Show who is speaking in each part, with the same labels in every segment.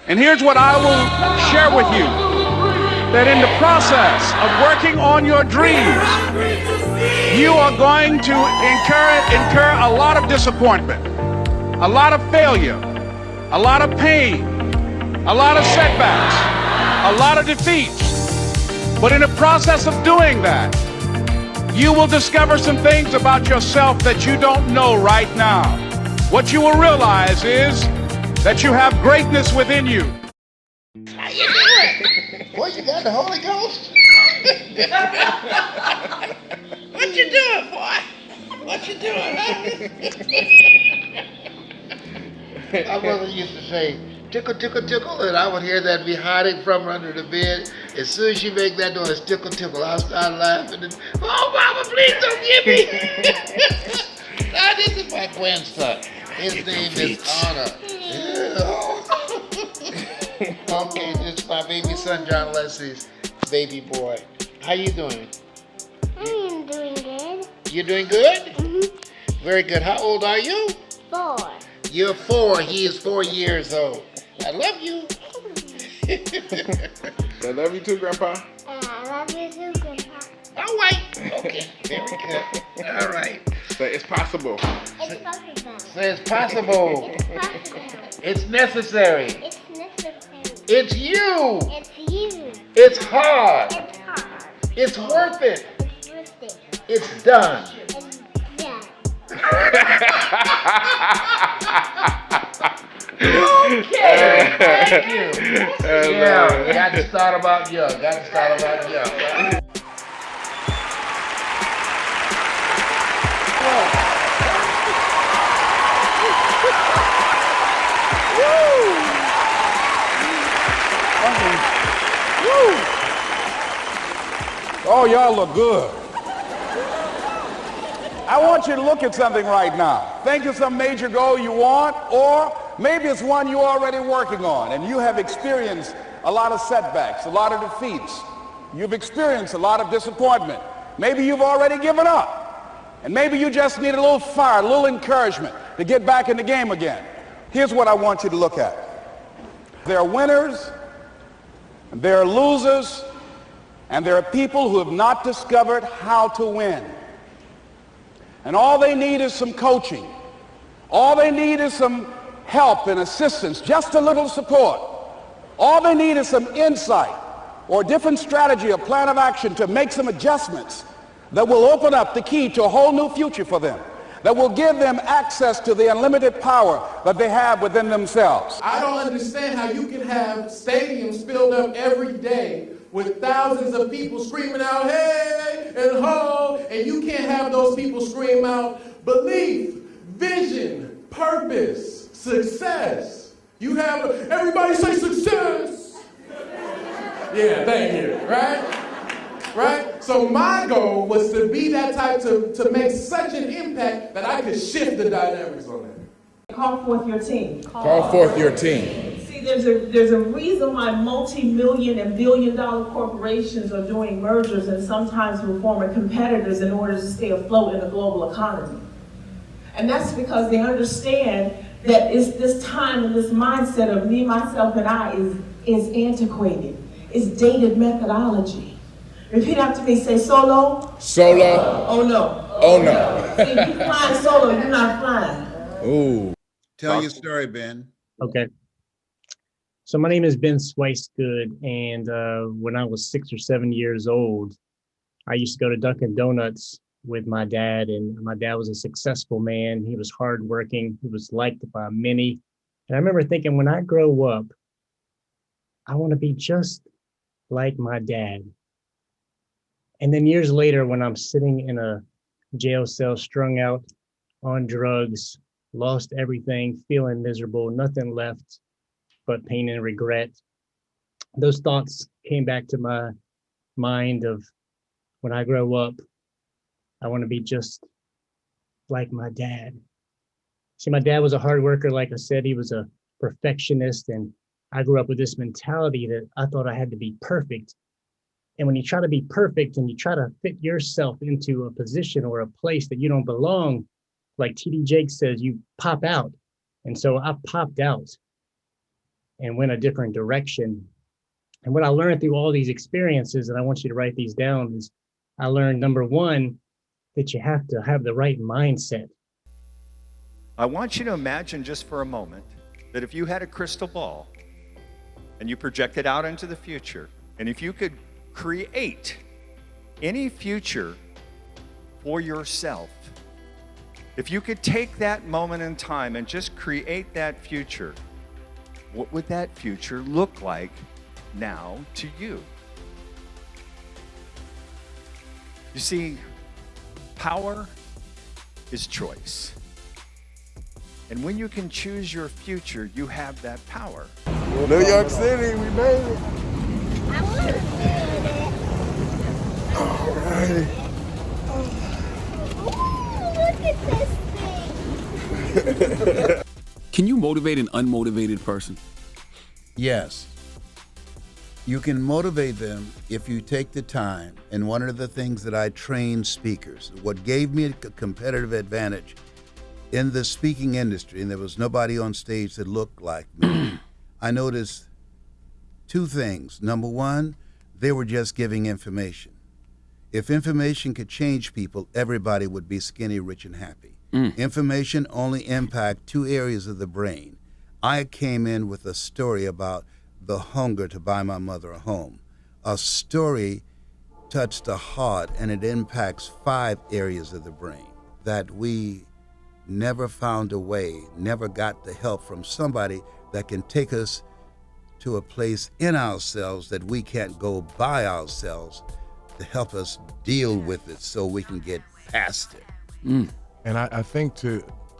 Speaker 1: And here's what I will share with you, that in the process of working on your dreams, you are going to incur a lot of disappointment, a lot of failure, a lot of pain, a lot of setbacks, a lot of defeats. But in the process of doing that, you will discover some things about yourself that you don't know right now. What you will realize is that you have greatness within you.
Speaker 2: How you doing? Boy, you got the Holy Ghost? What you doing, boy? What you doing, huh? My mother used to say, tickle, tickle, tickle, and I would hear that be hiding from her under the bed. As soon as she make that noise, tickle, tickle, I'll start laughing. And, oh, Mama, please don't get me. Now, this is my grandson. His name is Honor. Okay, this is my baby son, John Leslie's baby boy. How you doing?
Speaker 3: I'm doing good.
Speaker 2: You doing good?
Speaker 3: Mm-hmm.
Speaker 2: Very good. How old are you?
Speaker 3: 4.
Speaker 2: You're 4. He is 4 years old. I love you.
Speaker 4: I love you too, Grandpa.
Speaker 3: I love you too, Grandpa.
Speaker 2: All right. Okay. Very good. All right.
Speaker 4: Say it's possible.
Speaker 3: It's possible.
Speaker 2: Say it's possible.
Speaker 3: It's possible.
Speaker 2: It's necessary.
Speaker 3: It's necessary.
Speaker 2: It's you.
Speaker 3: It's you.
Speaker 2: It's hard.
Speaker 3: It's hard.
Speaker 2: It's worth it.
Speaker 3: It's worth it.
Speaker 2: It's done.
Speaker 3: It's done.
Speaker 2: Okay. Thank you. Yeah. Got to start about young. Got to start about young. Right?
Speaker 1: Oh, y'all look good. I want you to look at something right now. Think of some major goal you want, or maybe it's one you're already working on and you have experienced a lot of setbacks, a lot of defeats. You've experienced a lot of disappointment. Maybe you've already given up. And maybe you just need a little fire, a little encouragement to get back in the game again. Here's what I want you to look at. There are winners, and there are losers, and there are people who have not discovered how to win. And all they need is some coaching. All they need is some help and assistance, just a little support. All they need is some insight or a different strategy, a plan of action to make some adjustments that will open up the key to a whole new future for them, that will give them access to the unlimited power that they have within themselves.
Speaker 5: I don't understand how you can have stadiums filled up every day with thousands of people screaming out, hey, and ho, and you can't have those people scream out belief, vision, purpose, success. You have, everybody say success. Yeah, thank you, right? Right? So my goal was to be that type to make such an impact that I could shift the dynamics on that.
Speaker 6: Call forth your team.
Speaker 4: Call forth your team.
Speaker 6: See, there's a reason why multi-million and billion-dollar corporations are doing mergers and sometimes with former competitors in order to stay afloat in the global economy. And that's because they understand that it's this time and this mindset of me, myself, and I is antiquated. It's dated methodology. Repeat after me. Say solo.
Speaker 4: Solo.
Speaker 6: Oh no.
Speaker 4: Oh no.
Speaker 6: See, if you're flying solo, you're not flying.
Speaker 4: Ooh.
Speaker 7: Tell your story, Ben.
Speaker 8: Okay. So my name is Ben Swicegood, and when I was 6 or 7 years old, I used to go to Dunkin' Donuts with my dad, and my dad was a successful man. He was hardworking. He was liked by many. And I remember thinking, when I grow up, I want to be just like my dad. And then years later, when I'm sitting in a jail cell, strung out on drugs, lost everything, feeling miserable, nothing left but pain and regret, those thoughts came back to my mind of, when I grow up, I want to be just like my dad. See, my dad was a hard worker. Like I said, he was a perfectionist, and I grew up with this mentality that I thought I had to be perfect. And when you try to be perfect and you try to fit yourself into a position or a place that you don't belong, like TD Jakes says, you pop out. And so I popped out. and went a different direction. And what I learned through all these experiences, and I want you to write these down, is I learned, number one, that you have to have the right mindset.
Speaker 9: I want you to imagine just for a moment that if you had a crystal ball and you projected out into the future, and if you could create any future for yourself, if you could take that moment in time and just create that future, what would that future look like now to you? You see, power is choice. And when you can choose your future, you have that power.
Speaker 4: New York City, we made it.
Speaker 3: I want to
Speaker 4: All righty.
Speaker 3: look at this thing.
Speaker 10: Can you motivate an unmotivated person?
Speaker 7: Yes. You can motivate them if you take the time. And one of the things that I train speakers, what gave me a competitive advantage in the speaking industry, and there was nobody on stage that looked like me, I noticed two things. Number one, they were just giving information. If information could change people, everybody would be skinny, rich, and happy. Information only impacts two areas of the brain. I came in with a story about the hunger to buy my mother a home. A story touched the heart, and it impacts 5 areas of the brain that we never found a way, never got the help from somebody that can take us to a place in ourselves that we can't go by ourselves to help us deal with it so we can get past it.
Speaker 4: And I think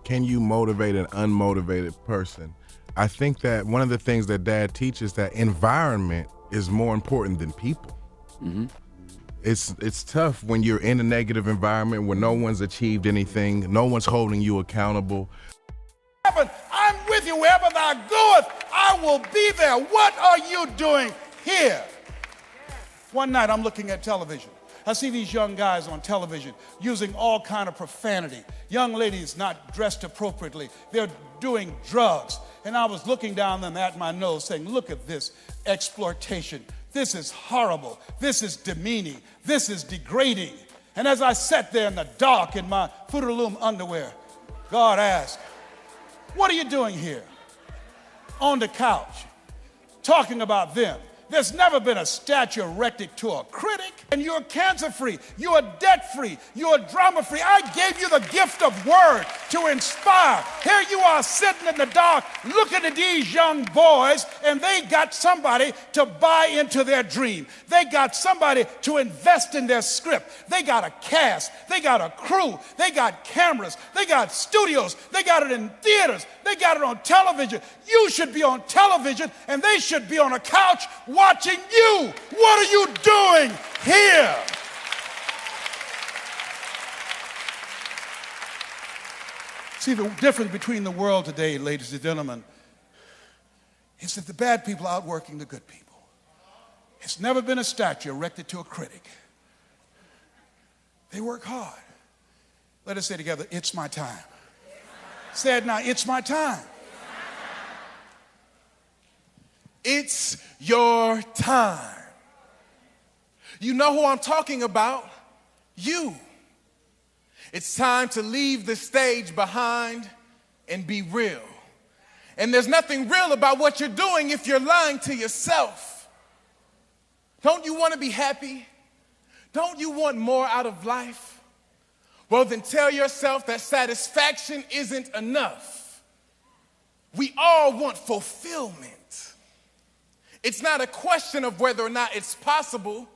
Speaker 4: can you motivate an unmotivated person? I think that one of the things that Dad teaches, that environment is more important than people. It's tough when you're in a negative environment where no one's achieved anything, no one's holding you accountable.
Speaker 1: I'm with you wherever thou goest. I will be there. What are you doing here? One night I'm looking at television. I see these young guys on television using all kind of profanity. Young ladies not dressed appropriately. They're doing drugs. And I was looking down them at my nose saying, look at this exploitation. This is horrible. This is demeaning. This is degrading. And as I sat there in the dark in my Fruit of the Loom underwear, God asked, what are you doing here? On the couch, talking about them. There's never been a statue erected to a critic, and you're cancer-free, you're debt-free, you're drama-free. I gave you the gift of word to inspire. Here you are sitting in the dark looking at these young boys, and they got somebody to buy into their dream. They got somebody to invest in their script. They got a cast, they got a crew, they got cameras, they got studios, they got it in theaters, they got it on television. You should be on television, and they should be on a couch watching you. What are you doing here? See, the difference between the world today, ladies and gentlemen, is that the bad people are outworking the good people. It's never been a statue erected to a critic. They work hard. Let us say together, it's my time. Say it now, it's my time.
Speaker 5: It's your time. You know who I'm talking about? You. It's time to leave the stage behind and be real. And there's nothing real about what you're doing if you're lying to yourself. Don't you want to be happy? Don't you want more out of life? Well, then tell yourself that satisfaction isn't enough. We all want fulfillment. It's not a question of whether or not it's possible.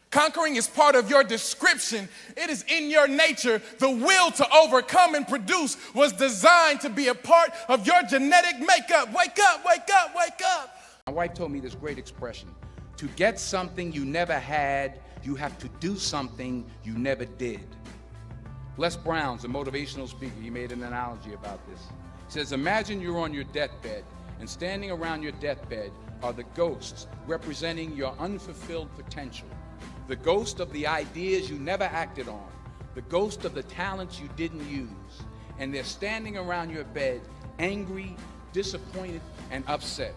Speaker 5: Conquering is part of your description. It is in your nature. The will to overcome and produce was designed to be a part of your genetic makeup. Wake up, wake up, wake up.
Speaker 11: My wife told me this great expression. To get something you never had, you have to do something you never did. Les Brown's a motivational speaker. He made an analogy about this. He says, imagine you're on your deathbed, and standing around your deathbed are the ghosts representing your unfulfilled potential. The ghost of the ideas you never acted on, the ghost of the talents you didn't use, and they're standing around your bed, angry, disappointed, and upset.